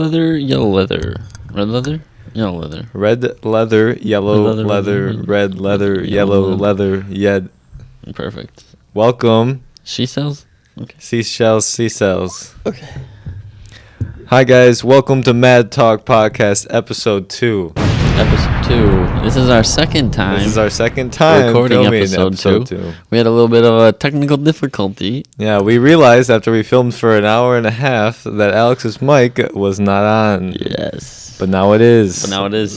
leather, yellow leather, red leather, yellow leather. Red leather, yellow Red leather, red leather, yellow leather, Perfect. Welcome. She sells? Okay. Seashells. Okay. Hi guys, welcome to Mad Talk Podcast episode 2. Episode 2. This is our second time. This is our second time recording filming episode 2. We had a little bit of a technical difficulty. Yeah, we realized after we filmed for an hour and a half that Alex's mic was not on. Yes. But now it is.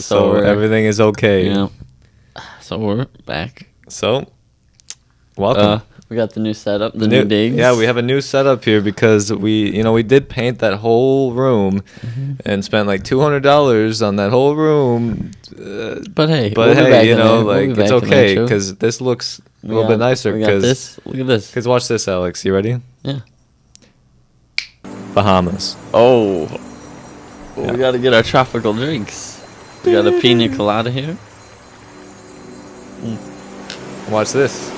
So everything is okay. Yeah. So we're back. So, welcome. We got the new setup, the new digs. Yeah, we have a new setup here because we did paint that whole room and spent like $200 on that whole room. But hey, it's okay because this looks a little bit nicer. We got this. Look at this. Because watch this, Alex. You ready? Yeah. Bahamas. Oh. Well, Yeah. We got to get our tropical drinks. We got a pina colada here. Watch this.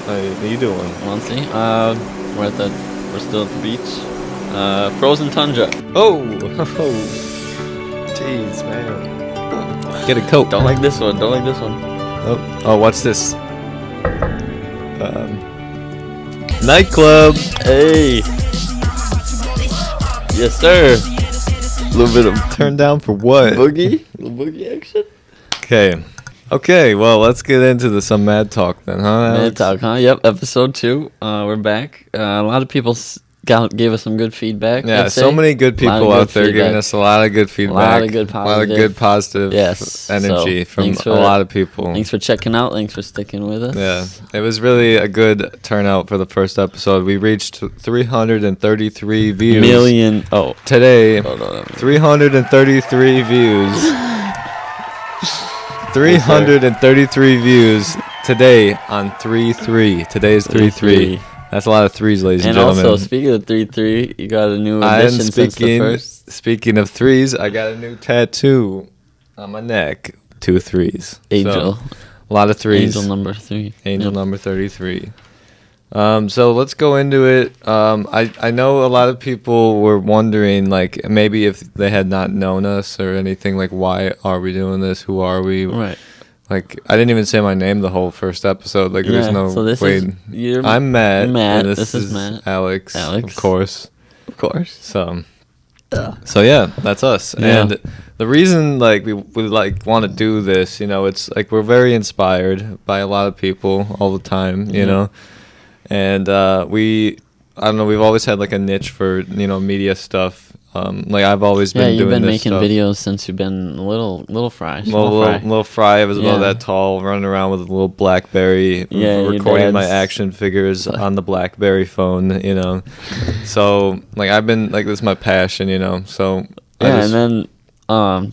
How you doing? Want to see? We're still at the beach. Frozen tundra. Oh, jeez, man. Get a coat. Don't like this one. Oh, watch this. Nightclub. Hey. Yes, sir. A little bit of Turned down for what? boogie. Little boogie action. Okay. Well, let's get into some mad talk then, huh? Mad Alex? talk, huh? Yep. Episode 2. We're back. A lot of people gave us some good feedback. Yeah, I'd so say. many good people out there giving us a lot of good feedback. A lot of good positive Yes. energy So, from thanks a lot of people. Thanks for checking out. Thanks for sticking with us. Yeah, it was really a good turnout for the first episode. We reached 333 views. Million. Oh. Today, Hold on. 333 views. 333 views today on 3-3. Today is 3-3. That's a lot of threes, ladies and gentlemen. And also, speaking of 3-3, you got a new addition since the first. Speaking of threes, I got a new tattoo on my neck. 2 threes. Angel. So, a lot of threes. Angel number 3. Angel number 33. So let's go into it. I know a lot of people were wondering, like, maybe if they had not known us or anything, like, why are we doing this? Who are we? Right. Like, I didn't even say my name the whole first episode. Like, there's no so this way. I'm Matt. Matt. And This is Matt. Alex. Alex. Of course. Of course. So yeah, that's us. Yeah. And the reason, like, we like want to do this, it's like we're very inspired by a lot of people all the time, you know. And I don't know, we've always had like a niche for, media stuff. Like I've always been doing this. Yeah, you've been making stuff. videos since you've been little fry. Little fry. I was about Yeah. that tall, running around with a little BlackBerry, Yeah, your recording my dad's- action figures on the BlackBerry phone, So, like, I've been, like, this is my passion, So, And then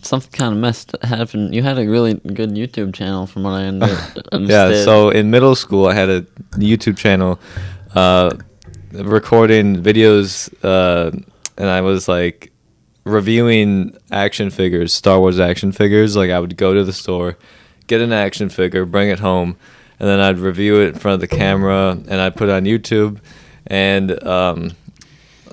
something kind of messed happened. You had a really good YouTube channel, from what I understood. yeah, so in middle school, I had a YouTube channel recording videos, and I was, like, reviewing action figures, Star Wars action figures. Like, I would go to the store, get an action figure, bring it home, and then I'd review it in front of the camera, and I'd put it on YouTube, and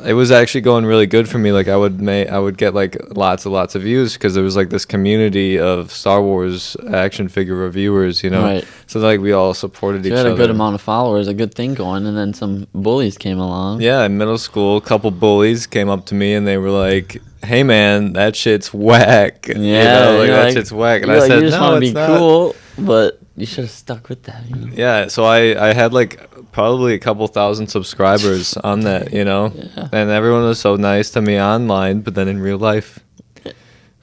it was actually going really good for me. Like, I would get like lots of views because there was like this community of Star Wars action figure reviewers, Right. So like we all supported each You other. had a good amount of followers, a good thing going, and then some bullies came along. Yeah, in middle school, a couple bullies came up to me and they were like, "Hey man, that shit's whack." Yeah, that shit's whack. And you're I said, you just "No, want to it's be not." cool, but you should have stuck with that. Yeah, so I had like probably a couple thousand subscribers on that, Yeah. and everyone was so nice to me online, but then in real life,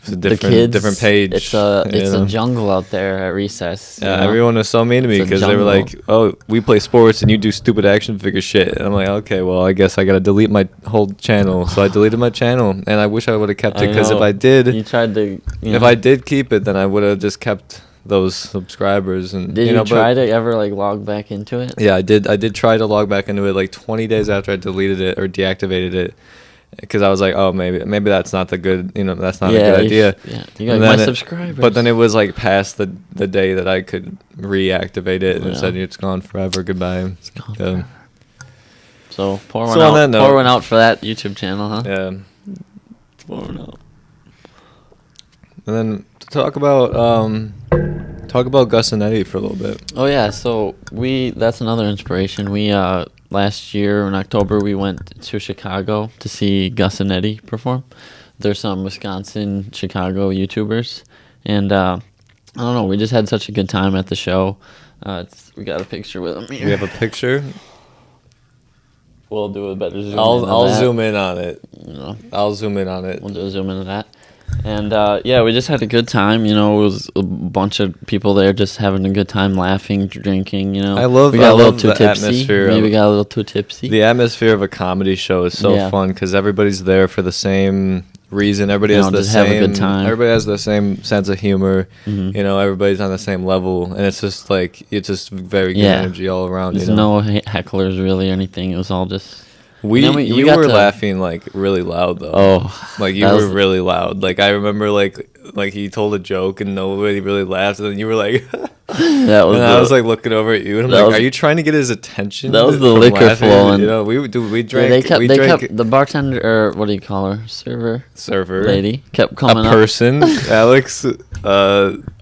it's a different page. It's a jungle out there at recess. Yeah, everyone was so mean to me It's a because they were jungle. like, "Oh, we play sports and you do stupid action figure shit." And I'm like, "Okay, well, I guess I gotta delete my whole channel." So I deleted my channel, and I wish I would have kept it because if I did, You tried to. if I did keep it, then I would have just kept those subscribers. And Did you but- try to ever like log back into it? Yeah, I did try to log back into it like 20 days after I deleted it or deactivated it because I was like, oh, maybe that's not the good, that's not a good idea. You got And my then subscribers. But then it was like past the day that I could reactivate it and it said it's gone forever. Goodbye. It's gone Yeah. forever. So pour So one on out. that note- Pour one out for that YouTube channel, huh? Yeah. Pour one out. And then talk about Gus and Eddie for a little bit. Oh yeah, so that's another inspiration. We last year in October we went to Chicago to see Gus and Eddie perform. They're some Wisconsin, Chicago YouTubers, and I don't know, we just had such a good time at the show. We got a picture with them here. We have a picture. We'll do a better zoom. I'll zoom in on it. You know, I'll zoom in on it. we'll do a zoom into that. And yeah, we just had a good time. You know, it was a bunch of people there just having a good time, laughing, drinking. You know, I love we got a little the too tipsy. atmosphere. Maybe got a little too tipsy. The atmosphere of a comedy show is so Yeah. fun because everybody's there for the same reason. Everybody You has know, the just same. have a good time. Everybody has the same sense of humor. Mhm. You know, everybody's on the same level, and it's just like it's just very good Yeah. energy all around. There's you know? no hecklers really or anything. It was all just. We And then we you got were to- laughing like really loud though. Oh, Like you that were was- really loud. Like I remember like he told a joke and nobody really laughed, and then you were like, that was. and I was like looking over at you and I'm that like, was- are you trying to get his attention? that was the from liquor laughing? flowing. You know, we Yeah, drank. they we drank kept the bartender or what do you call her, server server lady kept a coming up. person, Alex.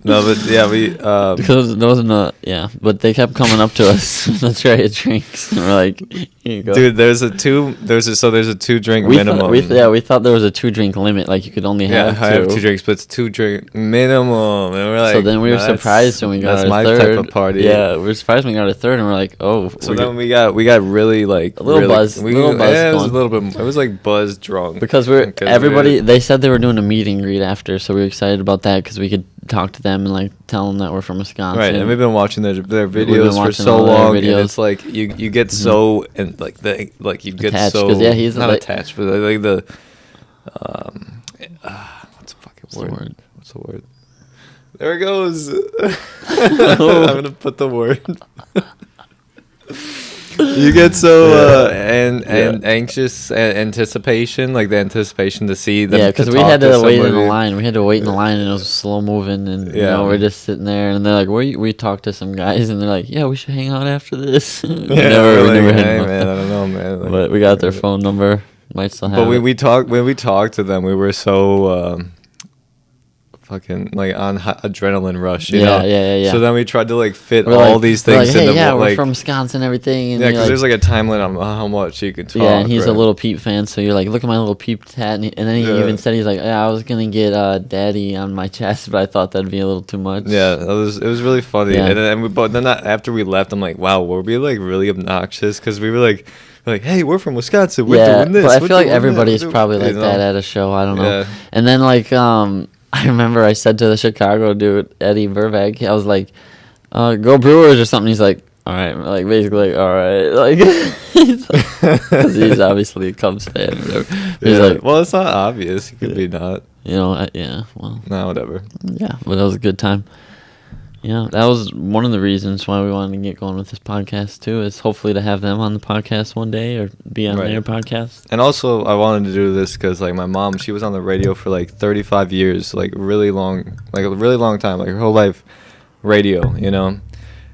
No, but yeah, we. Because there wasn't a but they kept coming up to us with a tray of drinks, and we're like, "Here you go, Dude, there's a 2-drink We minimum. we thought there was a 2-drink limit, like you could only Yeah, have I two. have 2 drinks, but it's 2-drink minimum, and we're like. So then we were "Nah, that's- surprised when we got that's our my third. type of party. Yeah, we were surprised when we got our third, and we're like, oh. So then we got really like A little really, buzz- We, little buzz yeah, it was a going. little bit. It was like buzz drunk because everybody. They said they were doing a meet and greet after, so we were excited about that because we could talk to them and like tell them that we're from Wisconsin. Right, and we've been watching their been videos for watching so all their long, and videos. it's like you get so and like you get Attached, so 'cause, yeah, he's not like- attached, but like the what's the fucking What's the word? word? What's the word? There it goes. I'm gonna put the word. You get so and anxious anticipation, like the anticipation to see them. Yeah, because we talk had to wait in the somebody. line. We had to wait in the line, and it was slow moving. And you know, Yeah. we're just sitting there, and they're like, we talked to some guys, and they're like, yeah, we should hang out after this. we Yeah, never we're like, had hey, enough man, time. I don't know, man. Like, But we got their phone number. Might still have But it. we talked when we talked to them. We were so fucking like on adrenaline rush, you know. Yeah. So then we tried to like fit We're all like- these we're things like, hey, into yeah, we're like from Wisconsin, everything. And yeah, you're because there's like a time limit on how much you can talk. yeah, and he's a right? little Peep fan, so you're like, look at my little Peep tat, and then he Yeah. even said he's like, yeah, I was gonna get Daddy on my chest, but I thought that'd be a little too much. Yeah, it was really funny. Yeah. But then after we left, I'm like, wow, were we like really obnoxious? Because we were like, hey, we're from Wisconsin. We're yeah, doing this. but I we're feel like doing that, everybody's we're doing-" probably like you know? that at a show. I don't know. Yeah. And then like I remember I said to the Chicago dude Eddie Verbeck, I was like, "Go Brewers" or something. He's like, "All right," like basically, like, "All right," like because he's obviously a Cubs fan. Or whatever. He's Yeah. like, Well, it's not obvious. It could be not. you know, yeah, well, No, whatever. yeah, but that was a good time. Yeah, that was one of the reasons why we wanted to get going with this podcast too. Is hopefully to have them on the podcast one day or be on Right. their podcast. And also, I wanted to do this because, like, my mom, she was on the radio for like 35 years, like a really long time, like her whole life, radio. You know,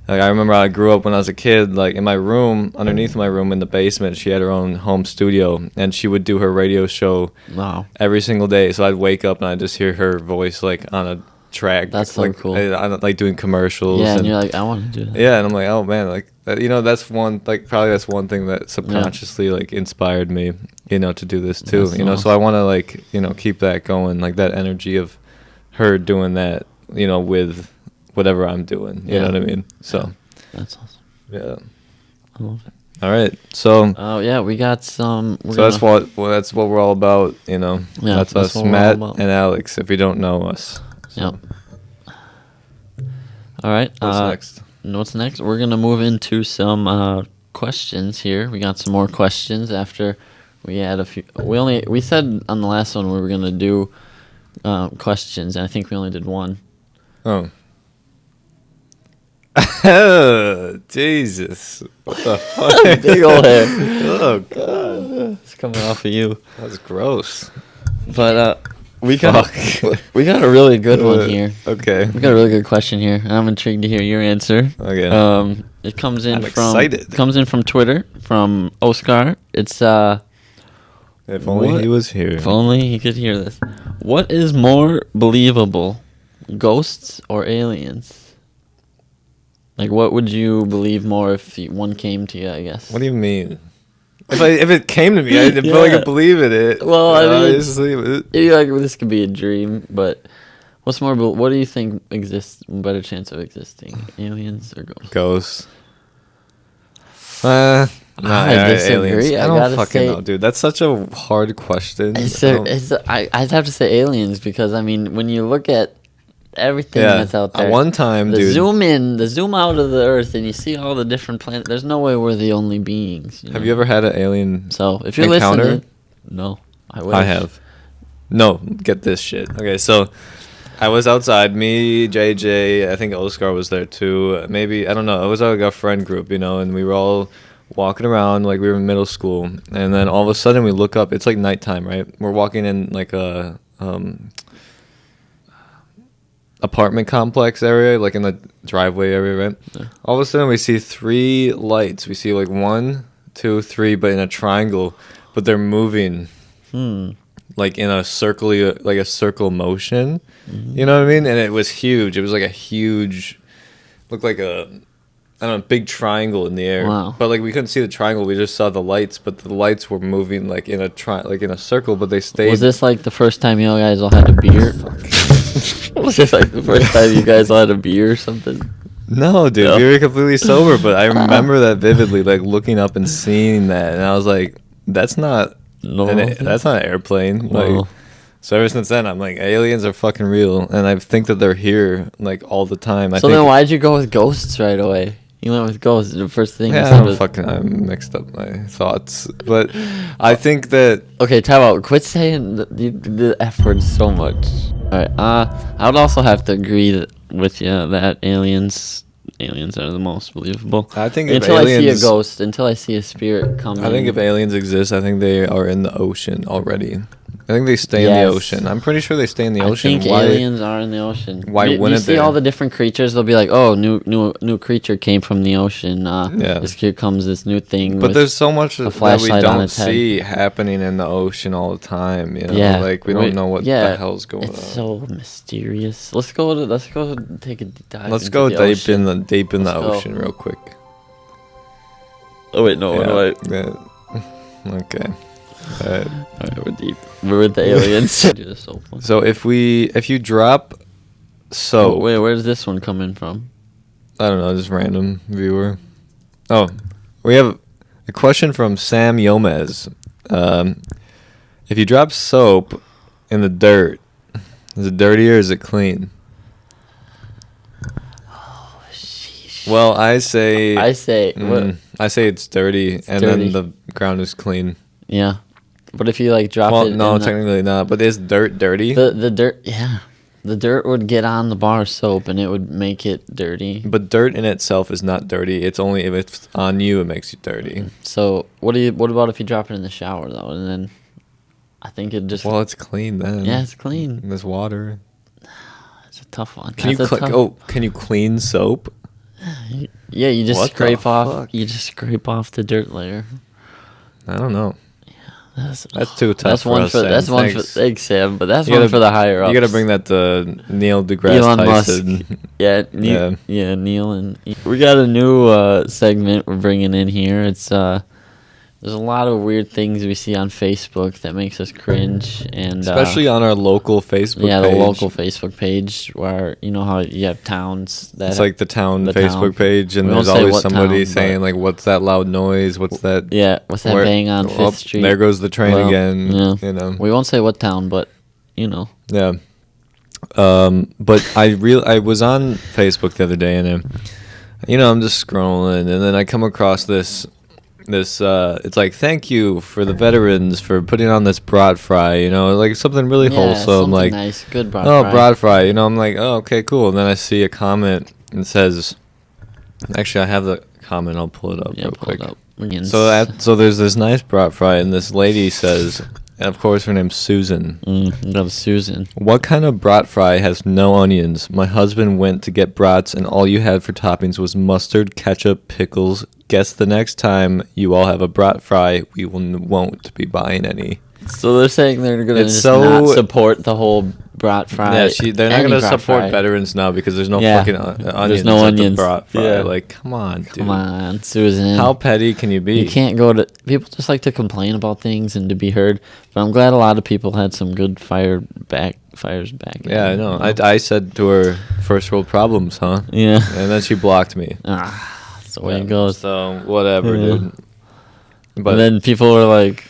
like I remember I grew up when I was a kid, like in my room, underneath my room in the basement, she had her own home studio, and she would do her radio show Wow. every single day. So I'd wake up and I'd just hear her voice like on a track. That's so like, cool. like doing commercials. Yeah, and you're like, I want to do that. yeah, and I'm like, oh man, like you know, that's one thing that subconsciously like inspired me, you know, to do this too. That's you know, so awesome. I want to like, you know, keep that going, like that energy of her doing that, you know, with whatever I'm doing. You Yeah. know what I mean? So That's awesome. yeah. I love it. All right. So Oh yeah, we got some. that's what that's what we're all about. You know, Yeah, that's that's us, what we're all Matt about. and Alex. If you don't know us. So, Yep. All right. What's next? What's next? We're gonna move into some questions here. We got some more questions after we had a few. We said on the last one we were gonna do questions, and I think we only did one. Oh. Jesus. What the fuck? Big ol' hair. Oh god. It's coming off of you. That's gross. But we got Fuck. we got a really good one here. Okay. We got a really good question here, and I'm intrigued to hear your answer. Okay. It comes in I'm from excited. comes in from Twitter from Oscar. It's If only What- he was here. If only he could hear this. What is more believable, ghosts or aliens? Like, what would you believe more if one came to you, I guess? What do you mean? If it came to me, I feel like I Yeah. believe in it. Well, I mean, obviously, but- Maybe like this could be a dream, but what's more? What do you think exists? Better chance of existing, aliens or ghosts? Ghosts. I disagree. Aliens. I I don't gotta fucking say- know, dude. That's such a hard question. I'd have to say aliens because I mean, when you look at everything that's out there, At one time, the dude. zoom out of the Earth, and you see all the different planets. There's no way we're the only beings. Have you ever had an alien? So if you're encounter? listening, no, I wish. I have. No, get this shit. Okay, so I was outside. Me, JJ, I think Oscar was there too. Maybe I don't know. It was like a friend group, and we were all walking around like we were in middle school. And then all of a sudden we look up. It's like nighttime, right? We're walking in like a apartment complex area, like in the driveway area, right? Yeah. All of a sudden we see 3 lights. We see like 1, 2, 3, but in a triangle, but they're moving like in a circle motion. You know what I mean? And it was huge. It was like a huge, looked like a, I don't know, big triangle in the air. Wow. But like we couldn't see the triangle. We just saw the lights, but the lights were moving like in a circle, but they stayed. Was this like the first time you guys all had a beer? Was this like the first time you guys all had a beer or something? No, dude, No. we were completely sober, but I remember that vividly, like looking up and seeing that, and I was like, "That's not No. that's not an airplane." No. Like, so ever since then, I'm like, aliens are fucking real, and I think that they're here like all the time. So then why'd you go with ghosts right away? You went with ghosts. The first thing you Yeah, said was... I mixed up my thoughts, but I think that Okay, time out. Quit saying the F word so much. Alright, I would also have to agree with you that aliens are the most believable. I think if until I see a aliens- ghost, until I see a spirit come in. I think if aliens exist, I think they are in the ocean already. I think they stay in the Yes. ocean. I'm pretty sure they stay in the ocean. I think Why- aliens are in the ocean. Why you wouldn't see they? all the different creatures? They'll be like, "Oh, new creature came from the ocean. Yeah. Here comes this new thing." But with there's so much that we flashlight on don't its head. see happening in the ocean all the time. Yeah, like we don't know what the hell's going It's on. so mysterious. Let's go take a dive. Let's into go the deep ocean. in the Let's go. ocean real quick. Oh wait, no, Yeah, no, yeah. Okay. Alright. Alright, we're deep. We're with the aliens. Do the soap one. So if you drop soap, Wait, where's this one coming from? I don't know, just random viewer. Oh, we have a question from Sam Yomez. If you drop soap in the dirt, is it dirty or is it clean? Well, I say I say, what? I say it's dirty, and dirty. then the ground is clean. Yeah, but if you like drop Well, it, no, in the- technically not. But is dirt dirty? the dirt, yeah, the dirt would get on the bar soap and it would make it dirty. But dirt in itself is not dirty. It's only if it's on you, it makes you dirty. So what about if you drop it in the shower though, and then I think it just Well, it's clean then. yeah, it's clean. There's water. It's a tough one. Can That's a tough- can you clean soap? Yeah, you just What the scrape off. fuck? You just scrape off the dirt layer. I don't know. That's too tough That's for one us, for Sam. that's one Thanks. for thanks, Sam. But that's You one gotta- for the higher ups. You got to bring that to Neil deGrasse Elon Tyson. Musk. Yeah, Yeah. yeah, Neil and we got a new segment we're bringing in here. It's there's a lot of weird things we see on Facebook that makes us cringe, and Especially on our local Facebook yeah, page. the local Facebook page where you know how you have towns that It's like the town the Facebook town. page, and We there's won't say always what somebody town, saying but- like, "What's that loud noise? What's that?" yeah, what's that where- bang on oh, Fifth Street? There goes the train Well, again. yeah. You know. We won't say what town, but you know. Yeah. But I was on Facebook the other day, and I'm just scrolling, and then I come across this it's like, thank you for the veterans for putting on this brat fry, like something really Yeah, wholesome, something like nice, good brat oh fry. brat fry, I'm like, oh, okay, cool. And then I see a comment and it says, actually I have the comment, I'll pull it up Yeah, real pull quick. it up. Again. So there's this nice brat fry, and this lady says, and of course her name's Susan. That was Susan. What kind of brat fry has no onions? My husband went to get brats, and all you had for toppings was mustard, ketchup, pickles. Guess the next time you all have a brat fry, we won't be buying any. So they're saying they're gonna It's just so- not support the whole brat fry. Yeah, they're not any gonna brat support fry. veterans now because there's no Yeah. fucking There's onions. no at the onions. brat fry. Yeah. Like, come on, dude. Come on, Susan. How petty can you be? You can't go to. People just like to complain about things and to be heard. But I'm glad a lot of people had some good fires back. Yeah, I know. you I said to her, first world problems, huh? Yeah. And then she blocked me. That's the way Yeah, it goes. So whatever, Yeah. dude. But But then people are like,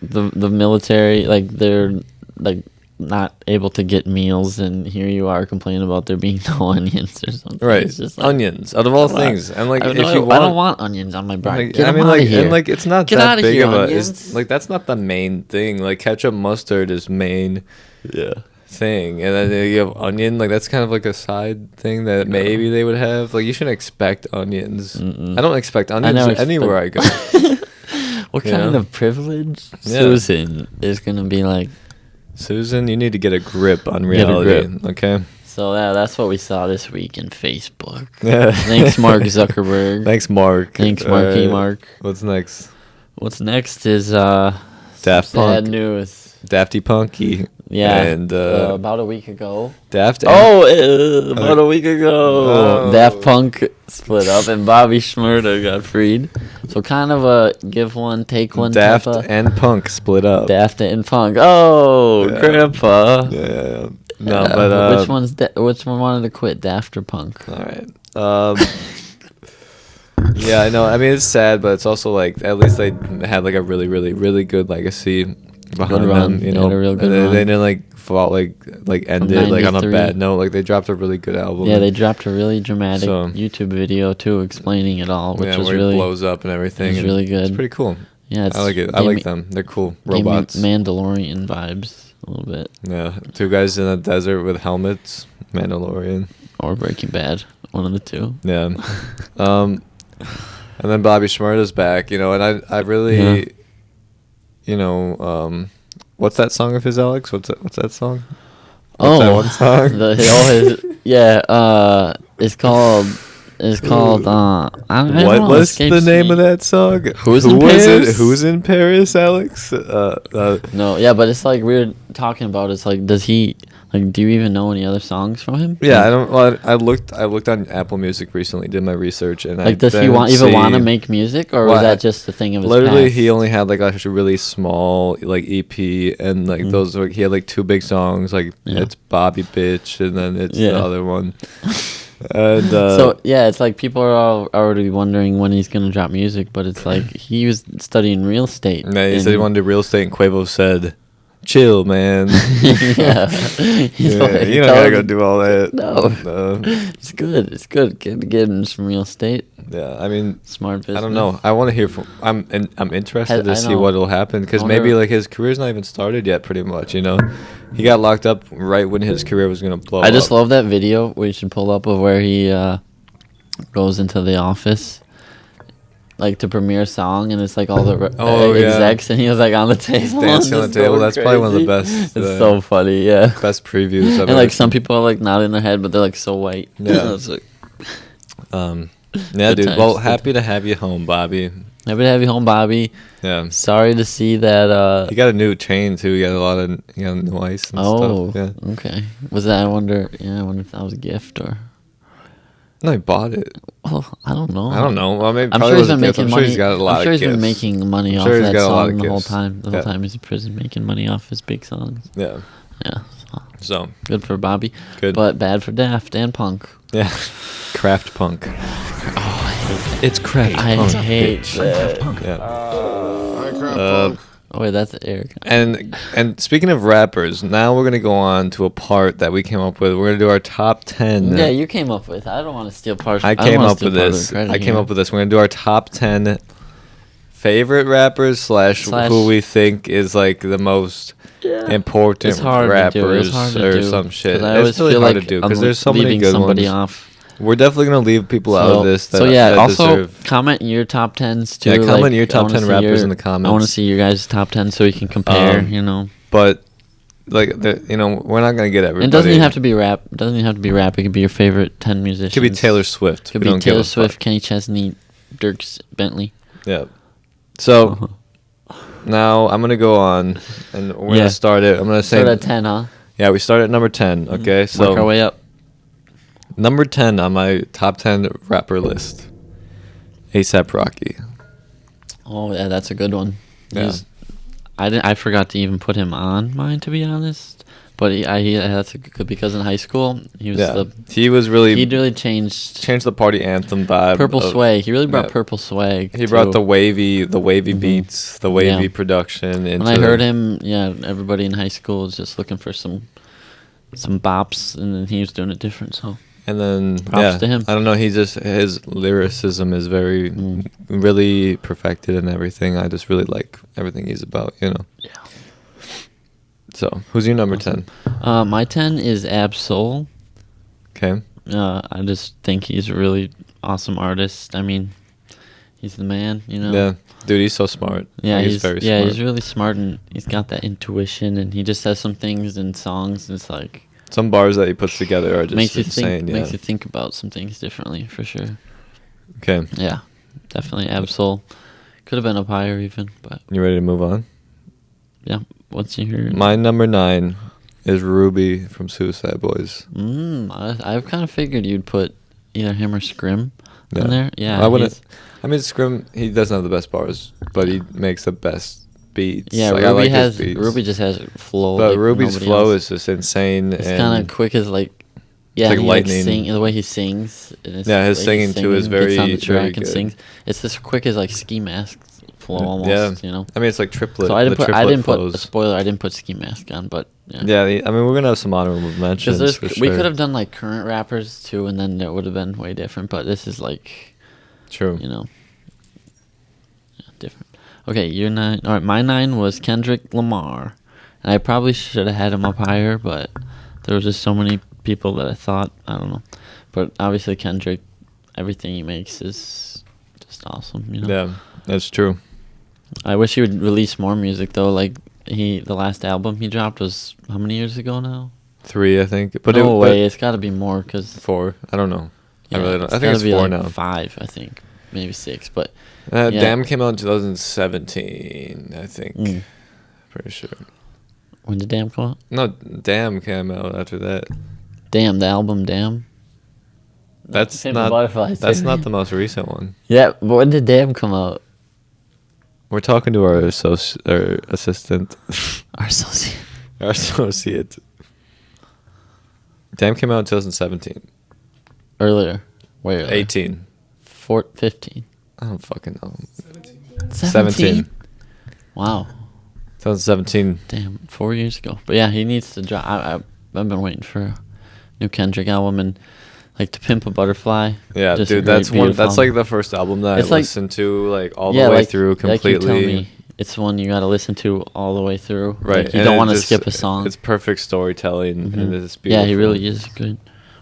the military, like they're like not able to get meals, and here you are complaining about there being no onions or something. right, It's just like, onions out of all come on. things, and like I, if no, you want, I don't want onions on my bread. like, Get I them mean, out like, of here. and like it's not Get that outta big here, of a. onions. It's, like that's not the main thing. Like ketchup, mustard is main Yeah. thing, and then you have onion. Like that's kind of like a side thing that maybe they would have. Like you shouldn't expect onions. Mm-mm. I don't expect onions never expect- anywhere I go. What You kind know? of privilege Yeah. Susan is gonna be like? Susan, you need to get a grip on Get a reality. grip. Okay. So yeah, that's what we saw this week in Facebook. Yeah. Thanks, Mark Zuckerberg. Thanks, Mark. Thanks, Marky Mark. What's next? What's next is Daft sad Punk. news. Dafty Punky. Yeah, And about a week ago. Daft. About a week ago, Oh. Daft Punk split up and Bobby Shmurda got freed. So kind of a give one, take one Daft type of and Punk split up. Daft and Punk. Oh, Yeah. Grandpa. Yeah. No, Yeah, but which one wanted to quit, Daft or Punk? all right. Yeah, I know. I mean, it's sad, but it's also like at least they had like a really, really, really good legacy behind run. them. You They know, had a real good they run. didn't like fall like ended like on a 93. bad note. Like they dropped a really good album. Yeah, they dropped a really dramatic So- YouTube video too, explaining it all, which yeah, was where really it blows up and everything. was and really good. It's pretty cool. yeah. It's, I like it. I gave like me- them. They're cool gave me robots. Mandalorian vibes a little bit, Yeah, two guys in a desert with helmets. Mandalorian. or Breaking Bad, one of the two. Yeah. And then Bobby Shmurda's back, you know, and I really, Yeah. you know, what's that song of his, Alex? What's that song? What's that one song? It's called. I don't What know, was the escapes name me. of that song? Who's Who in was Paris? it? Who's in Paris, Alex? No, yeah, but it's like we're talking about. It's like, does he like? Do you even know any other songs from him? Yeah, Like, I don't. Well, I looked on Apple Music recently, did my research, and Like, does he didn't want to see- make music, or Well, was that just the thing of his Literally, past? he only had like a really small like EP, and like those like he had like two big songs, like Yeah. it's Bobby Bitch, and then it's Yeah. the other one. And So yeah, it's like people are all already wondering when he's gonna drop music, but it's like he was studying real estate. and then he said he and- wanted to do real estate, and Quavo said, "Chill, man. yeah, He's Yeah, like- you he don't gotta told go him- do all that." No. It's good. It's good. Get him some real estate. Yeah, I mean, Smart business. I don't know. I want to hear from. I'm interested I to see know. what'll happen because I wonder- maybe like his career's not even started yet. Pretty much, you know, he got locked up right when his career was gonna blow. I just up. love that video we should pull up of where he goes into the office, like to premiere a song, and it's like all the Oh, yeah. execs, and he was like on the table, dancing on just the table. going That's probably one of the crazy. best. It's so funny, yeah. best previews. I've And ever like some seen. people are like nodding their head, but they're like so white. Yeah. It's like, Yeah, Good dude. times, Well, good happy to have you home, Bobby. happy to have you home, Bobby. Yeah. Sorry to see that. He got a new chain too. He got he got new ice and Oh, stuff. Yeah. okay. Was that? I wonder if that was a gift or. No, he bought it. Well, I don't know. I don't know. Well, maybe I'm probably sure he's was a been gift. making I'm money. sure he's got a lot I'm sure of he's been gifts. making money I'm off sure he's that got a lot song of the whole gifts. time. The whole Yeah. time he's in prison, making money off his big songs. Yeah. Yeah, so So good for Bobby. good. But bad for Daft and Punk. Yeah. Craft punk. It's craft I punk. hate bitch. that. Yeah. Oh wait, that's Eric. And speaking of rappers, now we're gonna go on to a part that we came up with. We're gonna do our top 10. Yeah, you came up with. I don't want to steal part. I don't came wanna up steal with part of the this. credit I came here. up with this. We're gonna do our top 10 favorite rappers slash Slash- who we think is like the most important It's hard rappers to do. It's hard to or do, some shit. 'cause I always It's really feel hard like to do I'm because there's so many leaving good somebody ones. off. We're definitely gonna leave people out of this. That, so yeah, that also deserve. comment your top tens too. Yeah, comment like, your top I wanna 10 see rappers in the I want to comments. see your guys' top 10 so we can compare. You know, But like you know, we're not gonna get everybody. it doesn't even have to be rap. It doesn't even have to be rap. It could be your favorite 10 musicians. It could be Taylor Swift. Could We be don't give Taylor a Swift, fuck. Kenny Chesney, Dirks Bentley. Yeah. So Now I'm gonna go on, and we're Yeah. gonna start it. I'm gonna say, Start at 10, huh? yeah, we start at number 10. Okay, so Work our way up. number 10 on my top 10 rapper list, ASAP Rocky. Oh, yeah, that's a good one. Yeah. I forgot to even put him on mine, to be honest. But that's a good, because in high school he was Yeah, he was really he really changed changed the party anthem vibe. purple swag. He really brought yeah. purple swag. He brought too. the wavy beats, the wavy Yeah. production. When I heard him, yeah, everybody in high school was just looking for some bops, and then he was doing it different. So and then Props to him. I don't know. His lyricism is very Mm. really perfected and everything. I just really like everything he's about. yeah. So who's your number 10? My 10 is Ab-Soul. Okay. I just think he's a really awesome artist. I mean, he's the man, you know. Yeah, dude, he's so smart. Yeah, Like, he's very smart. yeah, he's really smart, and he's got that intuition, and he just has some things in songs. And it's like Some bars that he puts together are just makes you insane. think, yeah. makes you think about some things differently for sure. Okay, Yeah, definitely Ab-Soul. Could have been up higher even, but you ready to move on? yeah. What's your My number 9 is Ruby from Suicide Boys. I kind of figured you'd put either him or Scrim Yeah. in there. Yeah, I wouldn't. he's- I mean, Scrim. He doesn't have the best bars, but he makes the best beats. Yeah, Like, I Ruby like his has beats. Ruby just has flow. But like Ruby's nobody flow else. is just insane. It's and kind of quick as like. Yeah, like he, lightning. the way he sings. And it's Yeah, his the way he's singing, too, is gets on very- the track very and good. sings. It's as quick as like Ski Mask flow almost. Yeah. You know. I mean, it's like triplet. So I didn't the put. I triplet didn't put a flows. spoiler. I didn't put Ski Mask on, but yeah. Yeah, I mean, we're gonna have some honorable mentions. Because For we sure. could have done like current rappers too, and then it would have been way different. But this is like, True. you know, yeah, different. Okay, your 9. All right, my 9 was Kendrick Lamar, and I probably should have had him up higher, but there was just so many people that I thought I don't know. But obviously Kendrick, everything he makes is just awesome. You know. Yeah, that's true. I wish he would release more music though. Like the last album he dropped was how many years ago now? 3, I think. But no but way, it's got to be more because 4. I don't know. I really don't. it's I think it's gotta be 4 like now. 5, I think, maybe 6. But yeah. Damn came out in 2017, I think. Mm. Pretty sure. When did Damn come out? No, Damn came out after that. Damn, the album Damn. That's Pimp a not. Butterfly, That's too. not the most recent one. Yeah, but when did Damn come out? We're talking to our assistant, Our associate. our associate. Damn came out in 2017. Earlier. Way earlier. 18. 15. I don't fucking know. 17? Wow. 2017. Damn, 4 years ago. But yeah, he needs to drop. I've been waiting for a new Kendrick album, and like To Pimp a Butterfly. Yeah, just a dude, great, that's one. That's beautiful like the first album that It's I like- listened to like all yeah, the way like, through completely. Like you tell me, it's one you got to listen to all the way through. Right, Like, you and don't it want to just- skip a song. It's perfect storytelling, Mhm. and it's Yeah, beautiful. he really is good.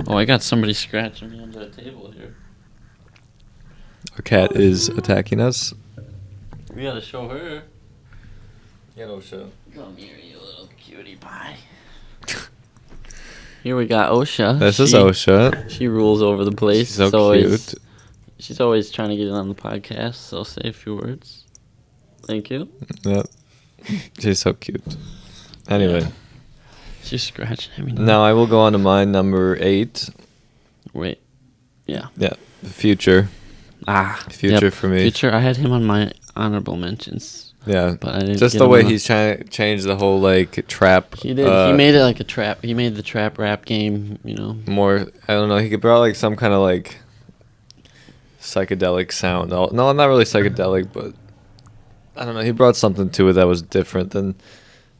Oh, I got somebody scratching me under the table here. Our cat is attacking us. We gotta show her. Yeah, no show. Come here, you little cutie pie. Here we got Osha. This is She- Osha. She rules over the place. She's so It's always- cute. She's always trying to get in on the podcast, so say a few words. Thank you. Yep. She's so cute. Anyway, She's scratching at me. now I will go on to my number 8. Wait. Yeah. Yeah, Future. Future Yep. for me. Future. I had him on my honorable mentions, Yeah, but I didn't. just get the him way on he's trying to change the whole like trap. He did. He made it like a trap. He made the trap rap game. You know. more. I don't know. He could brought like some kind of like psychedelic sound. No, not really psychedelic, but I don't know. He brought something to it that was different than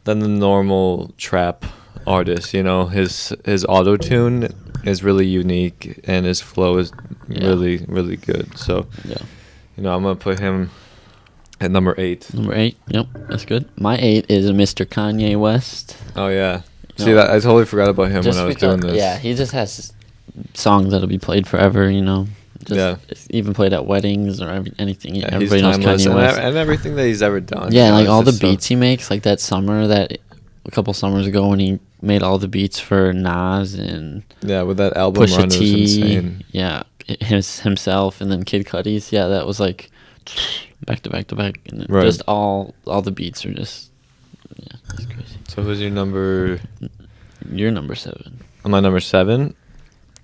the normal trap artist. You know, his auto tune is really unique, and his flow is Yeah. really good. So Yeah. you know, I'm gonna put him at number 8. Number 8. Yep, that's good. My 8 is Mr. Kanye West. Oh yeah. No. See that I totally forgot about him when Just I was because- doing this. Yeah, he just has songs that'll be played forever. You know. Just, Yeah. it's even played at weddings or anything. Yeah, Everybody knows timeless, Kanye West. and everything that he's ever done. Yeah, you know, like it's all the just so- beats he makes, like that summer that a couple summers ago when he made all the beats for Nas and Yeah, with that album Pusha run, it was T, insane. yeah, himself, and then Kid Cudi's. Yeah, that was like back to back to back, and Right. just all the beats are just it's crazy. So who's your number? You're number 7. My number 7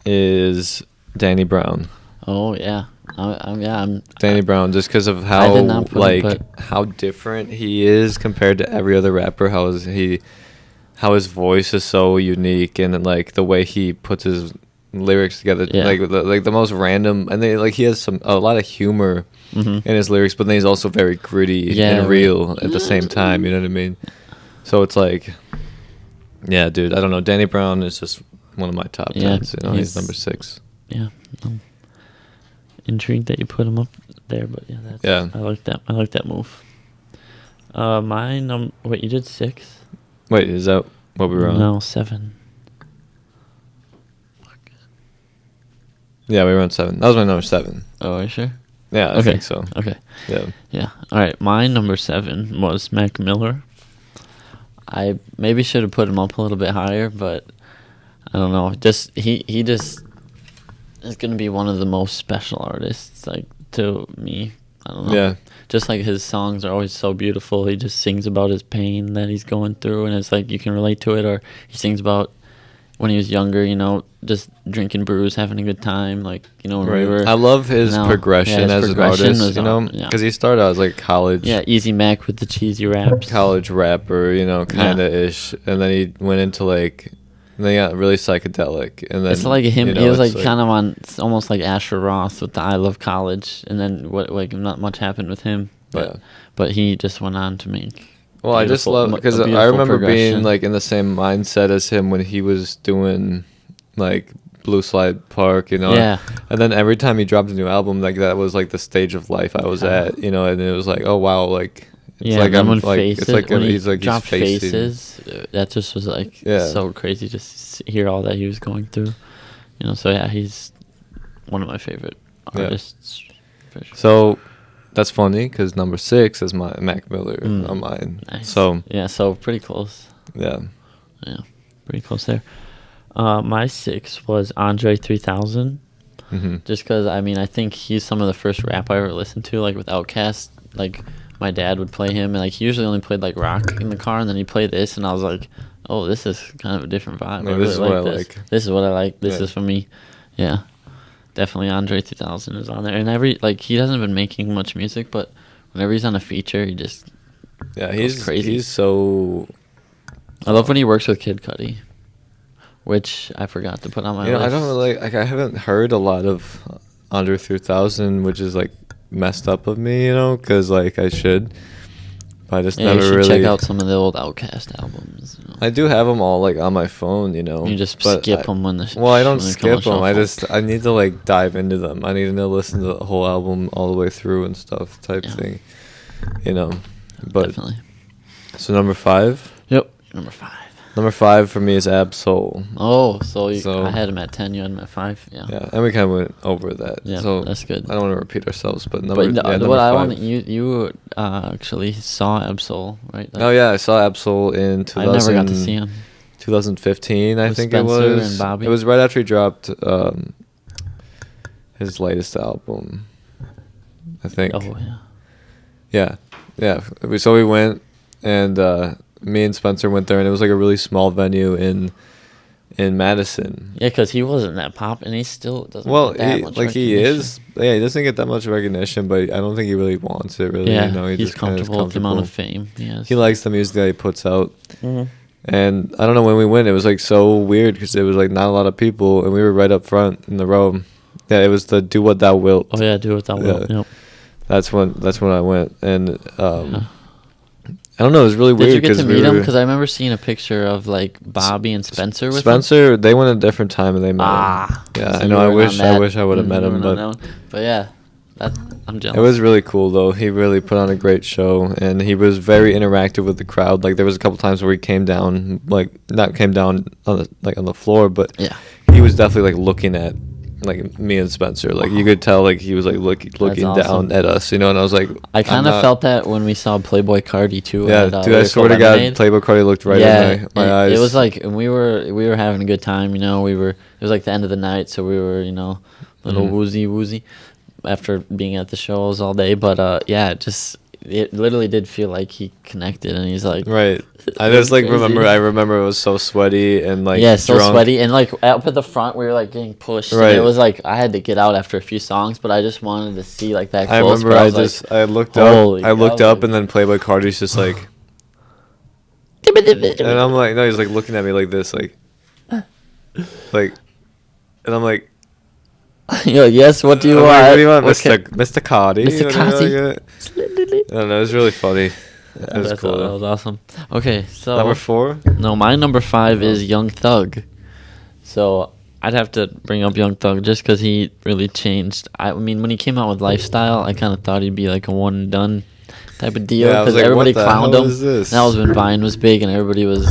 is Danny Brown. Oh yeah, I'm Danny Brown, just because of I how did not put him, like how different he is compared to every other rapper. How his voice is so unique, and like the way he puts his lyrics together, Yeah. like the most random, and they like he has a lot of humor Mhm. in his lyrics, but then he's also very gritty Yeah, and right. real at the same time. You know what I mean? So it's like, yeah, dude. I don't know. Danny Brown is just one of my top Yeah, 10s. You know, he's he's- number 6. Yeah, I'm intrigued that you put him up there, but yeah, that's, Yeah. I like that. I like that move. Wait, you did 6? Wait, is that what we were on? No, 7. Yeah, we were on 7. That was my number 7. Oh, are you sure? Yeah, I Okay. think so. Okay. Yeah. Yeah. All right. My number 7 was Mac Miller. I maybe should have put him up a little bit higher, but I don't know. Just he just is gonna be one of the most special artists, like, to me. I don't know. Yeah. Just like his songs are always so beautiful. He just sings about his pain that he's going through, and it's like you can relate to it. Or he sings about when he was younger, just drinking brews, having a good time, like, when we were. I love his No, progression yeah, his as progression an artist, was on- yeah. because he started out as like college, Yeah, Easy Mac with the cheesy raps. college rapper, kind of ish, and then he went into like, and then he got really psychedelic, and then It's like him. He was it's like kind of on, it's almost like Asher Roth with the I Love College, and then not much happened with him, but Yeah. but he just went on to make. Well, I just beautiful- love a because I beautiful remember being progression. like in the same mindset as him when he was doing like Blue Slide Park, Yeah. And then every time he dropped a new album, like that was like the stage of life I was at, and it was like, oh wow, like it's Yeah, like and then I'm when like Faces, it's like when he he's like dropped facing. Faces, that just was like Yeah. so crazy to hear all that he was going through. So yeah, he's one of my favorite Yeah. artists. For sure. So that's funny because number 6 is my Mac Miller Mm. on mine. Nice. So yeah, so pretty close. yeah, Yeah, pretty close there. My 6 was Andre 3000. hmm Just because, I think he's some of the first rap I ever listened to, like with Outkast. Like, my dad would play him, and like he usually only played like rock in the car, and then he'd play this, and I was like, oh, this is kind of a different vibe. Yeah, I this is really what I this. like. This is what I like. This Yeah. is for me. Yeah, definitely Andre 3000 is on there, and he hasn't been making much music, but whenever he's on a feature, he just yeah, goes he's crazy. He's so. I love when he works with Kid Cudi, which I forgot to put on my list. I don't really like. I haven't heard a lot of Under 3000, which is like messed up of me, because like I should. But I just Yeah, you never should really check out some of the old Outkast albums. I do have them all like on my phone, You just but skip I- them when the. Well, I don't when they come on skip them. shuffle. I need to like dive into them. I need to listen to the whole album all the way through and stuff type Yeah. thing, But Definitely. so number 5. Yep. Number 5. Number 5 for me is Ab-Soul. Oh, So- I had him at 10. You had him at 5. Yeah. Yeah, and we kind of went over that. Yeah, so that's good. I don't want to repeat ourselves, but number, But number what I 5. want you actually saw Absol, right? Oh yeah, I saw Ab-Soul in 2000. I never got to see him. 2015, I With think Spencer it was. and Bobby? It was right after he dropped his latest album. I think. Oh yeah. Yeah. So we went, and me and Spencer went there, and it was like a really small venue in Madison. Yeah, because he wasn't that pop, and he still doesn't. Well, get that he, much like he recognition. is. Yeah, he doesn't get that much recognition, but I don't think he really wants it. Really, Yeah, he he's just kinda is comfortable with the amount of comfortable. fame he has. He likes the music that he puts out. Mhm. And I don't know, when we went, it was like so weird because it was like not a lot of people, and we were right up front in the row. Yeah, it was the Do What Thou Wilt. Oh yeah, do it that will. Yeah. Yep. That's when I went, and Yeah. I don't know, it was really Did weird you get to we meet him? were- Because I remember seeing a picture of like Bobby and Spencer with him. Spencer, they went at a different time and they met him. Yeah, so I you know. I weren't on that. wish I would have met You him, weren't on but that one. But yeah, I'm jealous. it was really cool though. He really put on a great show, and he was very interactive with the crowd. Like there was a couple times where he came down, like not came down on the floor, but Yeah. he was definitely like looking at like me and Spencer. Like you could tell like he was like looking awesome. down at us, and I was like, I kind I'm of not- felt that when we saw Playboy Cardi too. Yeah, at, dude, I Lyrical swear to God, Lemonade. Playboy Cardi looked right at my eyes. It was like, and we were having a good time. It was like the end of the night, so we were, a little Mhm. woozy. after being at the shows all day. But yeah, it literally did feel like he connected, and he's like, Right. I It just was like crazy. remember it was so sweaty and like yeah, so drunk. sweaty, and like up at the front, we were like getting pushed. And Right. it was like I had to get out after a few songs, but I just wanted to see like that I close. remember but I was like, just I looked holy, up I looked that up was- and then Playboy Cardi's just like and I'm like no, he's like looking at me like this like and I'm like You're like, yes, what do you I'm want? like, what do you want, What Mr. Cardi? Mr. What do you Cardi? like? I don't know, it was really funny. It was That cool. was awesome. Okay, so Number 4? no, my number 5 is Young Thug. So I'd have to bring up Young Thug just because he really changed. I mean, when he came out with Lifestyle, I kind of thought he'd be like a one and done type of deal Yeah, I was because like, everybody what the clowned hell him. is this? And that was when Vine was big and everybody was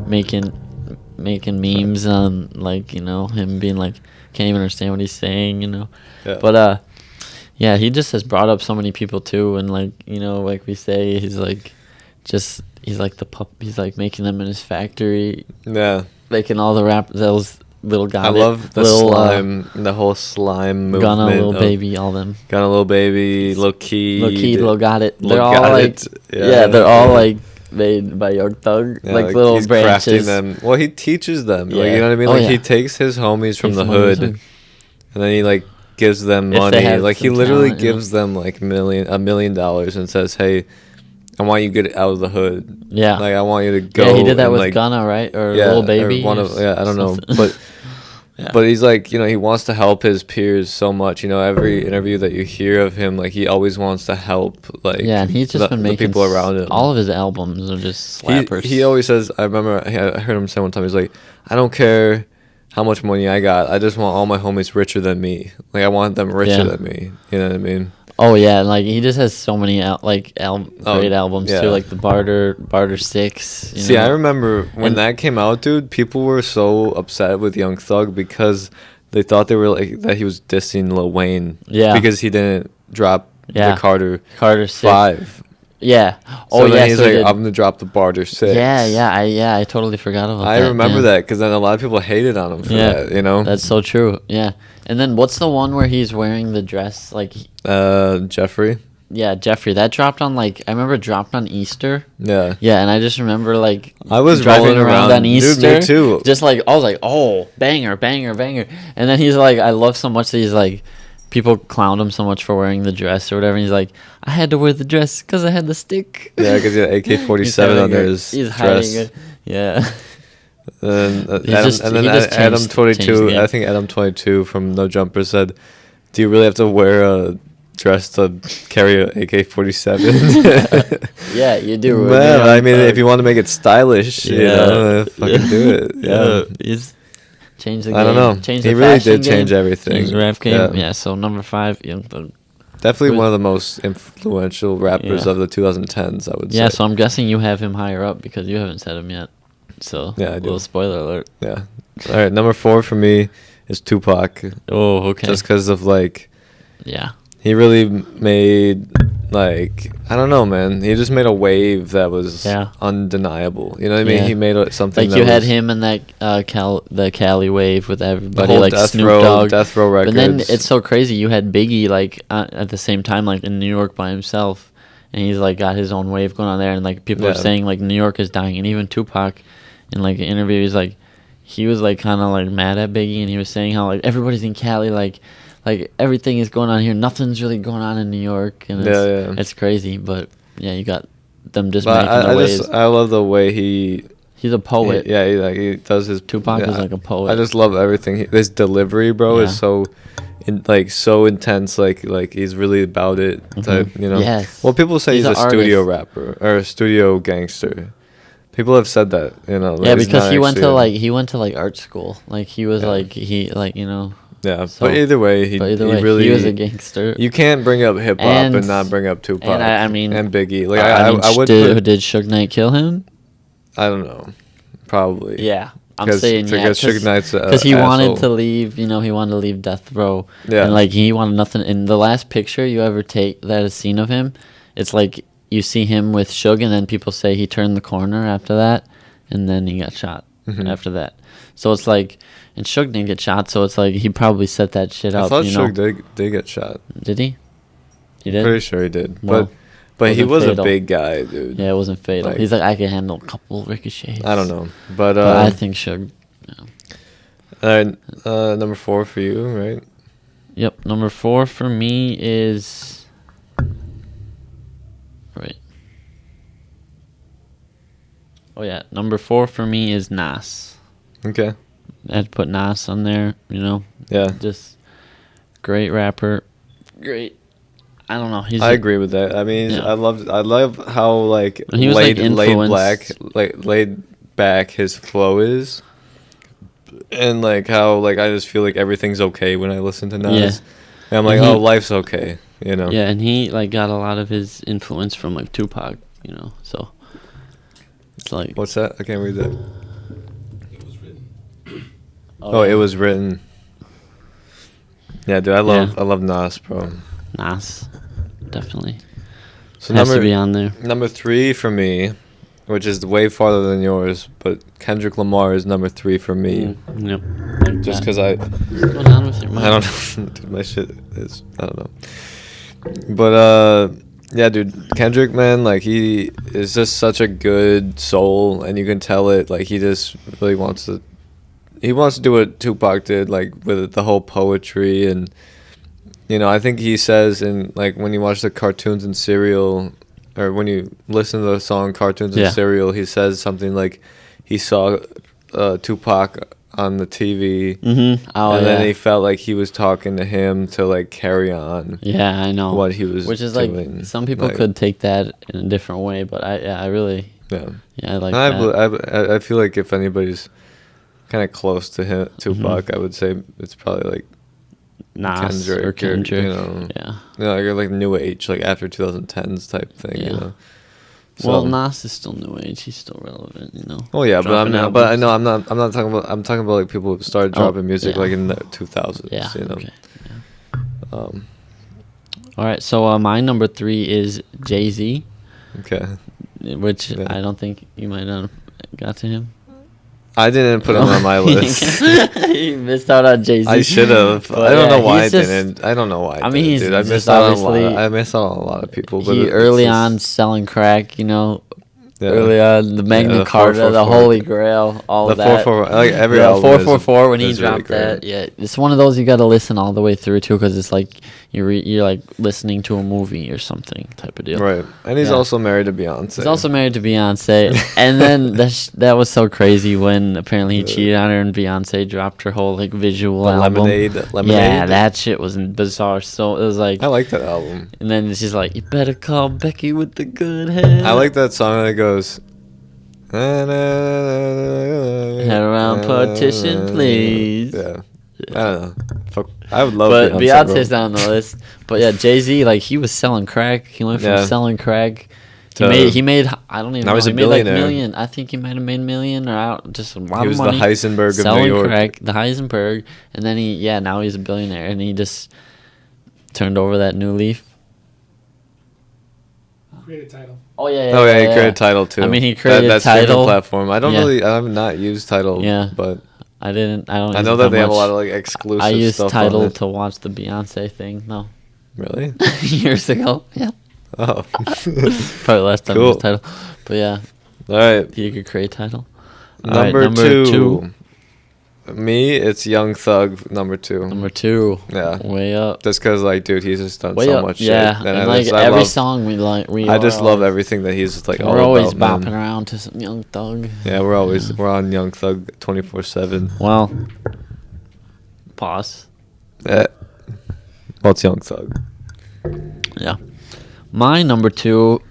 making memes on like him being like can't even understand what he's saying. Yeah. But yeah, he just has brought up so many people too, and like like we say, he's like the pup. He's like making them in his factory, Yeah. making all the those little guys. I love the slime, the whole slime movement. Gunna, Lil of Baby, all them. Gunna, Lil Baby, Lil Key. Lil Key, Lil Got It. Lil They're all Got like, It. yeah, they're all like made by Young Thug, Yeah, like little he's branches. crafting them. Well, he teaches them. Like, Yeah. you know what I mean? Oh, Like yeah. he takes his homies from Takes the them over hood, to- and then he like gives them If they money. have Like he some literally talent, gives them like $1 million and says, "Hey, I want you to get out of the hood. Yeah. Like I want you to go." Yeah, he did that and, with like, Gunna, right? Or yeah, Lil Baby. Or one or of I don't know, something. but. Yeah. But he's like, he wants to help his peers so much. Every interview that you hear of him, like he always wants to help. Like Yeah, and he's just been the making people around him. All of his albums are just slappers. He always says. I remember I heard him say one time. He's like, I don't care how much money I got. I just want all my homies richer than me. Like I want them richer Yeah. than me. You know what I mean? Oh yeah, and like he just has so many great albums yeah. too, like the Barter 6. See, I remember when And- that came out, dude. People were so upset with Young Thug because they thought they were like that he was dissing Lil Wayne. Yeah. Because he didn't drop Yeah. the Carter Carter 6. 5. Yeah. So Oh then yeah. he's so he like, did- I'm gonna drop the Barter 6. Yeah. I totally forgot about I that. remember yeah. that because then a lot of people hated on him for Yeah. that. That's so true. Yeah. And then what's the one where he's wearing the dress? Like, Jeffrey. yeah, Jeffrey. That dropped on like I remember it dropped on Easter. Yeah. Yeah, and I just remember like I was driving rolling around. on Dude, me Easter. too. Just like I was like, oh, banger, banger, banger. And then he's like, I love so much that he's like, people clowned him so much for wearing the dress or whatever. And he's like, I had to wear the dress because I had the stick. Yeah, because he had He's AK-47 having under a- his he's dress. hiding it. Yeah. And He just then changed Adam the 22, game. I think Adam 22 from No Jumper said, "Do you really have to wear a dress to carry a AK-47?" Yeah, you do. when Man, you're I on mean, Thug. if you want to make it stylish, fucking do it. Yeah. He's changed the game. I don't know. Changed He the really fashion did change game, everything. Changed the rap game. Yeah. Yeah. So number 5, Young Thug. Definitely Who- one of the most influential rappers Yeah. of the 2010s, I would Yeah. say. So I'm guessing you have him higher up because you haven't said him yet. So Yeah, I do. little spoiler alert. Yeah. All right, number 4 for me is Tupac. Oh, okay. Just because of, like, yeah. he really made, like, I don't know, man. He just made a wave that was Yeah. undeniable. You know what I mean? Yeah. He made something Like that you had was him in that the Cali wave with the everybody, whole like Death Snoop Row, Dogg. Death Row Records. But then it's so crazy. You had Biggie like at the same time, like in New York by himself, and he's like got his own wave going on there. And like people are Yeah. saying like New York is dying, and even Tupac, in like an interview, he's like, he was like kind of like mad at Biggie, and he was saying how like everybody's in Cali, like everything is going on here, nothing's really going on in New York, and Yeah. it's crazy. But yeah, you got them just But making the waves. I love the way he. He's a poet. Yeah, he does his. Tupac yeah, is like a poet. I just love everything. His delivery, bro, Yeah. is so, so intense. Like he's really about it. Type, Mhm. Yes. Well, people say He's he's, a an studio artist. rapper or a studio gangster. People have said that. Like, Yeah, he's because not he went actually to like art school. Like he was Yeah. like Yeah, so- but either way, he really he was a gangster. You can't bring up hip hop And- and not bring up Tupac. and I mean- and Biggie. Like I mean, I would. did Suge Knight kill him? I don't know. Probably. Yeah, I'm 'Cause- saying yeah, because Suge Knight's a because he wanted asshole. to leave. He wanted to leave Death Row. Yeah. and like he wanted nothing. In the last picture you ever take that is seen of him, it's like you see him with Suge, and then people say he turned the corner after that, and then he got shot. after that. So it's like, and Suge didn't get shot, so it's like he probably set that shit I up. thought you know? Suge did get shot. Did he? He did. Pretty sure he did. Well, but he wasn't was fatal. a big guy, dude. Yeah, it wasn't fatal. Like- He's like, I can handle a couple ricochets. I don't know, but I think Suge. all right, number 4 for you, right? Yep. Number 4 for me is. Right. Oh yeah, number 4 for me is Nas. Okay. I had to put Nas on there. You know, Yeah, just great rapper, great. I don't know. I agree with that. I mean, Yeah. I love how like And he was, like, laid back his flow is, and like how like I just feel like everything's okay when I listen to Nas. Yeah. And I'm like, And he- oh, life's okay, you know. Yeah, and he like got a lot of his influence from like Tupac. You know, so it's like. What's that? I can't read that. It was written. Oh, it was written. Yeah, dude, I Yeah. love Nas, bro. Nas, definitely So has to be on there. number 3 for me, which is way farther than yours, but Kendrick Lamar is number 3 for me. Yep. Like Just that. because I What's going on with your mic? I don't know. Dude, my shit is I don't know. But yeah, dude, Kendrick, man, like he is just such a good soul, and you can tell it. Like he just really wants to. He wants to do what Tupac did, like with the whole poetry, and you know, I think he says in like when you watch the cartoons and Serial, or when you listen to the song Cartoons and Yeah. Serial, he says something like he saw Tupac on the TV. Mm-hmm. Oh And yeah. then he felt like he was talking to him to like carry on Yeah, I know. what he was Which is doing. like some people Like, could take that in a different way, but I really yeah. I like And that. I feel like if anybody's kind of close to him, Tupac, Mm-hmm. I would say it's probably like Nas Kendrick, or Kendrick. you know, Yeah. like new age, like after 2010s type thing, Yeah. you know. Well, So- Nas is still new age. He's still relevant, you know. Oh yeah, but I'm Dropping not. But I albums. know I'm not talking about. I'm talking about like people who started Oh, dropping music yeah. like in the 2000s. Yeah. You know. Okay. Um, All right. So my number 3 is Jay-Z, okay. which Yeah. I don't think you might have got to him. I didn't put him on my list. You missed out on Jay-Z. I should have. But I don't yeah, know why I he's just- didn't. I don't know why. I mean, he's dude. I just missed out on a lot. obviously- I missed out on a lot of people. But He it's early just- on selling crack, you know. yeah. Early on, the Magna the Carta, the 444. Holy Grail, all The of that. 444, like every yeah, album. 444 when he is really dropped great. that. Yeah, it's one of those you got to listen all the way through too, because it's like you're like listening to a movie or something type of deal. Right, and he's Yeah. also married to Beyonce. He's also married to Beyonce, and then that was so crazy when apparently he cheated on her and Beyonce dropped her whole like visual The album. Lemonade. Yeah, that shit was bizarre. So it was like, I like that album. and then she's like, "You better call Becky with the good head." I like that song that goes. Head Head around partition, please. Yeah, I don't know. Fuck, I would love. But Beyonce, Beyonce's bro. not on the list. But yeah, Jay-Z, like he was selling crack. He went from Yeah. selling crack. To- He made I don't even Now know. he's a He made like billionaire. million. I think he might have made million or out just a lot He of was the money. Heisenberg of New selling York. crack, the Heisenberg, and then now he's a billionaire, and he just turned over that new leaf. Create a title. Oh yeah, Oh yeah, he created Tidal too. I mean, he created that streaming Tidal. platform. I don't Yeah. really. I have not used Tidal. Yeah. but I don't. I use know it that they have a much. lot of like exclusive I used stuff Tidal on it. to watch the Beyonce thing. No, Really? years ago. Yeah, Oh. probably last time I Cool. used Tidal. But yeah, All right. you could create Tidal. All right, Number two. Me, it's Young Thug. Number 2. Number 2. Yeah. Way up. Just because, like, dude, he's just done Way so up. much Yeah. shit. And I like just- I every love- song we I just are love always- everything that he's like all We're always about, bopping man. around to some Young Thug. Yeah, we're on Young Thug 24/7. Well, pause. Well, it's Young Thug. Yeah. My number 2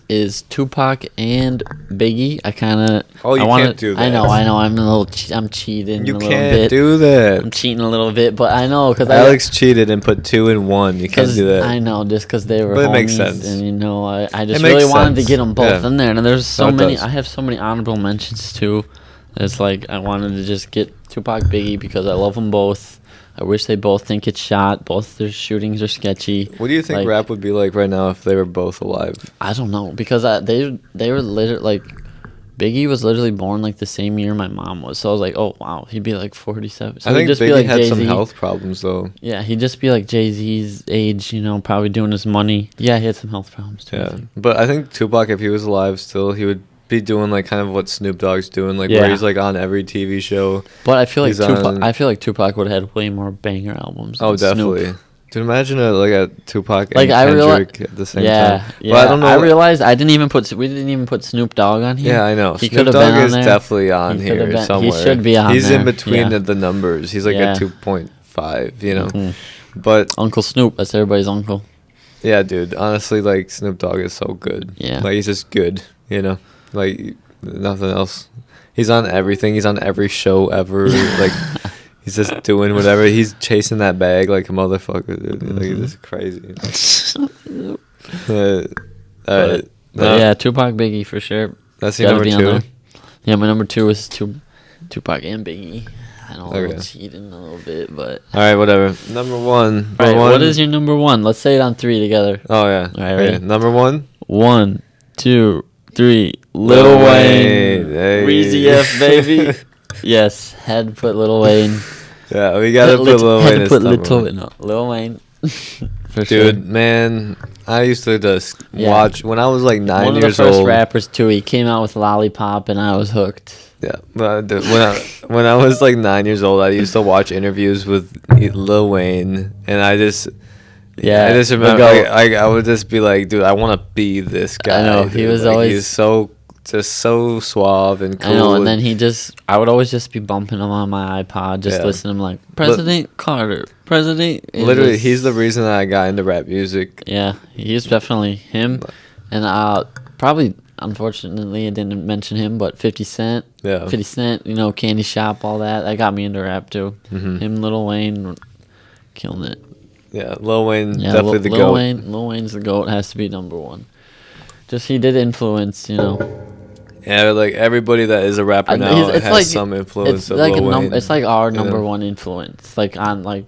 is Tupac and Biggie. I kind of. Oh, you I wanna, can't do I know. that. I'm a little. I'm cheating. You a little can't bit. do I'm that. cheating a little bit, but I know because Alex cheated and put 2 in 1. You can't do that. I know, just because they were But it homies, makes sense. and I just It really makes wanted to sense. get them both Yeah. in there, and there's so No, it many. does. I have so many honorable mentions too. It's like I wanted to just get Tupac, Biggie because I love them both. I wish they both didn't get shot. Both their shootings are sketchy. What do you think Like, rap would be like right now if they were both alive? I don't know because they were literally like Biggie was literally born like the same year my mom was, so I was like, oh wow, he'd be like 47. So I he'd think just Biggie be like had some Jay-Z. health problems though. Yeah, he'd just be like Jay-Z's age, you know, probably doing his money. Yeah, he had some health problems too. I Yeah, think. but I think Tupac, if he was alive still, he would be doing like kind of what Snoop Dogg's doing, like Yeah. where he's like on every TV show. But I feel like He's on- Tupac would have had way more banger albums. Oh, than Snoop. definitely. Dude, imagine a Tupac Like, and I Kendrick at the same Yeah, time. yeah. But I don't know. I realized we didn't even put Snoop Dogg on here. Yeah, I know. He Snoop could have Dogg been on is there. definitely on He could have here been- he somewhere. should be on He's there, in between yeah. the numbers. He's like Yeah. at 2.5, you know. Mhm. But Uncle Snoop, that's everybody's uncle. yeah, dude, honestly, like Snoop Dogg is so good. Yeah. Like he's just good, you know. Like nothing else. He's on everything. He's on every show ever. Like he's just doing whatever. He's chasing that bag like a motherfucker, dude. Like Mhm. it's crazy. But no, yeah, Tupac, Biggie for sure. that's your Gotta number be on 2. there. Yeah, my number 2 is Tupac and Biggie. I know, a little Okay. cheating a little bit, but. All right, whatever. Number 1. All right, Number one. what is your number 1? Let's say it on 3 together. Oh yeah. All right, Okay, ready? number 1. 1, 2, 3. Lil Lil Wayne, Wayne. hey. Weezy F, baby. Yes, had to put Lil Wayne. Yeah, we gotta put Lil had Wayne to as put number one. Lil Wayne. For Dude, sure. man, I used to just Yeah. watch when I was like 9 One of the years first old. rappers too. He came out with Lollipop, and I was hooked. Yeah, but when I was like 9 years old, I used to watch interviews with Lil Wayne, and I just Yeah, I just the remember GOAT. I would just be like, dude, I want to be this guy. I know, he dude. was Like, always- he's so suave and cool. I know, and then I would always just be bumping him on my iPod, just Yeah. listening to him like President Carter, President. It literally, was- he's the reason that I got into rap music. Yeah, he's definitely him, and probably unfortunately I didn't mention him, but 50 Cent. Yeah. 50 Cent, you know, Candy Shop, all that. That got me into rap too. Mhm. Him, Lil Wayne, killing it. Yeah, Lil Wayne, Yeah, definitely the Lil GOAT. Lil Wayne's the GOAT. Has to be number 1. Just he did influence, you know. Yeah, like everybody that is a rapper now It's has like- some influence It's of like Lil a Wayne. it's like our you know? number 1 influence. Like on Our-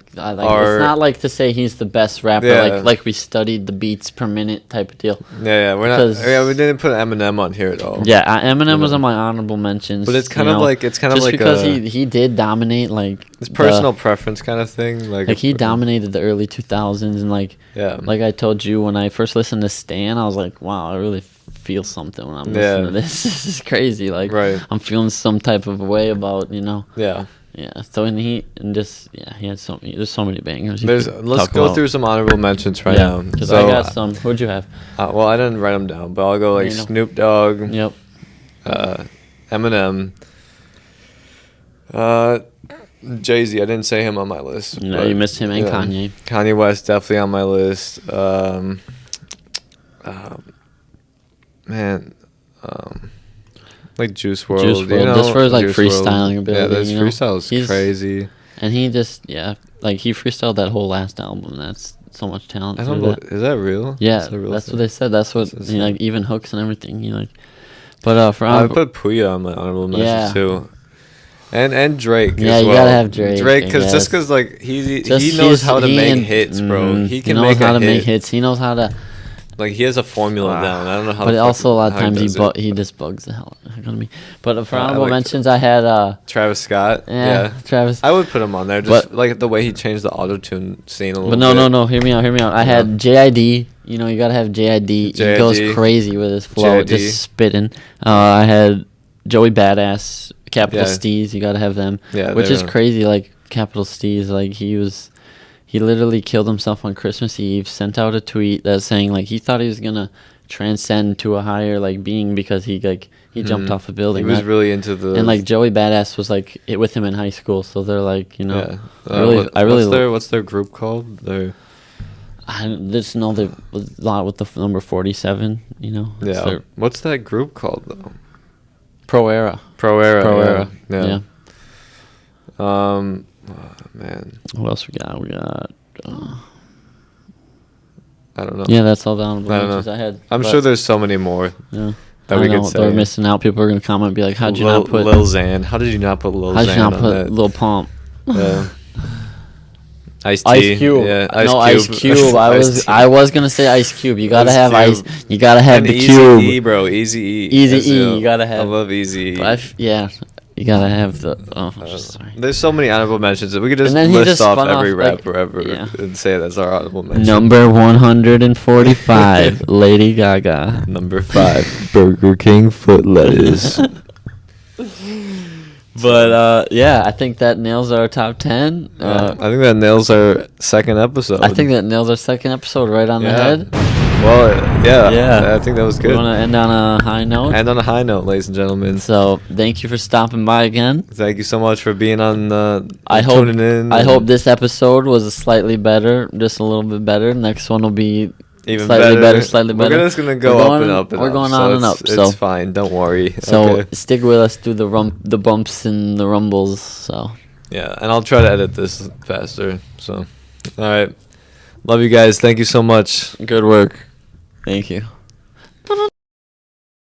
it's not like to say he's the best rapper. Yeah. Like we studied the beats per minute type of deal. Yeah, we're not. because- Yeah, we didn't put Eminem on here at all. Yeah, Eminem was know. on my honorable mentions. But it's kind you of know, like it's kind of just like because a, he did dominate like it's personal preference kind of thing. Like he dominated the early 2000s, and like I told you when I first listened to Stan, I was like, wow, I really feel something when I'm listening to this. This is crazy. Like Right. I'm feeling some type of way about, you know. yeah. Yeah. So he had so many. There's so many bangers. you Let's could go talk about. through some honorable mentions right now. Because So, I got some. Who'd you have? well, I didn't write them down, but I'll go like You know. Snoop Dogg, Yep. Eminem, Jay-Z. I didn't say him on my list. No, but, you missed him and yeah. Kanye. Kanye West definitely on my list. Man, like Juice WRLD. Juice you WRLD, know, just for his, like, Juice freestyling WRLD. ability, Yeah, this you know? freestyle is He's- crazy. And he just like he freestyled that whole last album. That's so much talent. I through don't know. that. Is that real? Yeah, Is that a real that's thing? what they said. That's what That's you know, like insane. even hooks and everything. You like, but for I honorable- put Puya on my honorable mentions Yeah. too, and Drake. Yeah, as you well. gotta have Drake, I because guess. just because like he just knows he's- how to he make and- hits, bro. mm, He can knows make how a to make hit. hits. He knows how to. Like he has a formula down. I don't know how. But the also a lot of how he times does it. he just bugs the hell out of me. But for I honorable like mentions, I had Travis Scott. Yeah. Travis. I would put him on there, just But- like the way he changed the auto tune scene a little. But no. Hear me out. I had JID. You know, you gotta have JID. He goes JID. crazy with his flow, JID. just spitting. I had Joey Badass, Capital Yeah. Steez. You gotta have them. Yeah, which they is are. crazy. Like Capital Steez, like he literally killed himself on Christmas Eve. Sent out a tweet that saying like he thought he was gonna transcend to a higher like being because he jumped off a building. He was That- really into the and like Joey Badass was like it with him in high school, so they're like, you know, yeah. I really what's their group called? I just know they a lot with the number 47. You know, It's Yeah. their What's that group called though? Pro Era. Pro Era. Pro yeah. Era. Yeah. Yeah. Man, What else we got? I don't know. Yeah, that's all the honorable I don't mentions know. I had. I'm but, sure there's so many more yeah. that I we know, could they're say. missing out. People are gonna comment and be like, "How'd you not put Lil Xan? How did you not put Lil How'd Xan you not on put that? Lil Pump?" Yeah. Ice Ice Cube. Yeah, Ice Cube. I was gonna say Ice Cube. You gotta Ice have Cube. ice. You gotta have the Easy cube. E, bro. Easy E. Easy That's E, it. you gotta I have- love Easy E. Yeah, you gotta have the. Oh, sorry. There's so many honorable mentions that we could just And then he list just off spun every off, like- rapper ever yeah. and say that's our honorable mention. Number 145, Lady Gaga. Number 5, Burger King foot lettuce. But yeah, I think that nails our top 10. I think that nails our second episode. I think that nails our second episode right on the head. Well, yeah. Yeah. I think that was We good. want to end on a high note. And on a high note, ladies and gentlemen. So thank you for stopping by again. Thank you so much for being on I hope tuning in. I hope this episode was slightly better, just a little bit better. Next one will be even slightly better, better. slightly We're better. just gonna go We're up going- and up and we're up. going so on and it's- up, so- it's fine. Don't worry. So Okay. stick with us through the bumps and the rumbles. So Yeah, and I'll try to edit this faster. So, all right. Love you guys. Thank you so much. good work. Thank you.